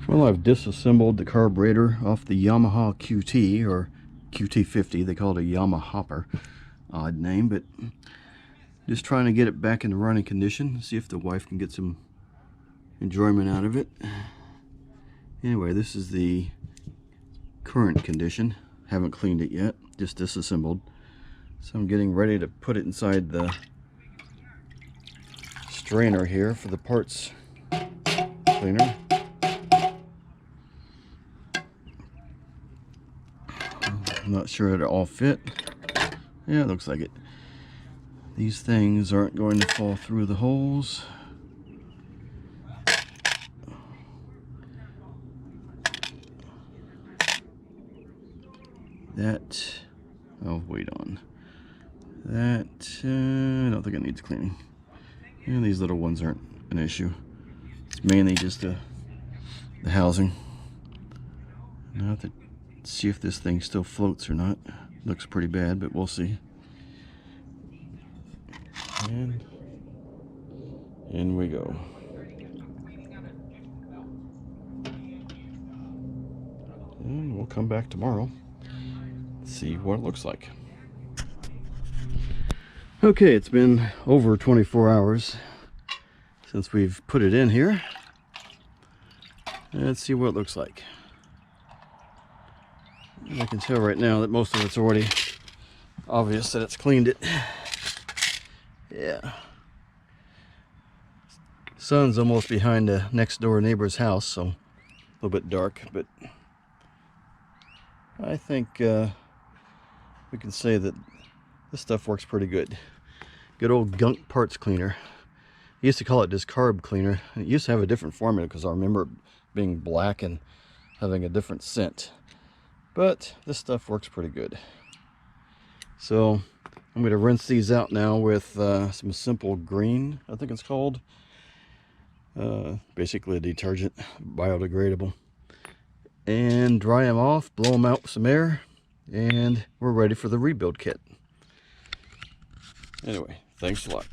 Well, I've disassembled the carburetor off the Yamaha QT, or QT50. They call it a Yamaha hopper. Odd name, but just trying to get it back in the running condition. See if the wife can get some enjoyment out of it. Anyway, this is the current condition. Haven't cleaned it yet, just disassembled. So I'm getting ready to put it inside the strainer here for the parts cleaner. I'm not sure it'll all fit. Yeah, it looks like it. These things aren't going to fall through the holes. That, I'll wait on. That, I don't think it needs cleaning. And these little ones aren't an issue. It's mainly just the housing. Now I have to see if this thing still floats or not. Looks pretty bad, but we'll see. And in we go. And we'll come back tomorrow, see what it looks like. Okay, it's been over 24 hours since we've put it in here. Let's see what it looks like. I can tell right now that most of it's already obvious that it's cleaned it. Yeah. Sun's almost behind the next door neighbor's house, so a little bit dark, but I think we can say that this stuff works pretty good. Good old gunk parts cleaner. I used to call it just carb cleaner. It used to have a different formula because I remember it being black and having a different scent. But this stuff works pretty good. So I'm going to rinse these out now with some Simple Green, I think it's called. Basically a detergent, biodegradable. And dry them off, blow them out with some air, and we're ready for the rebuild kit. Anyway, thanks a lot.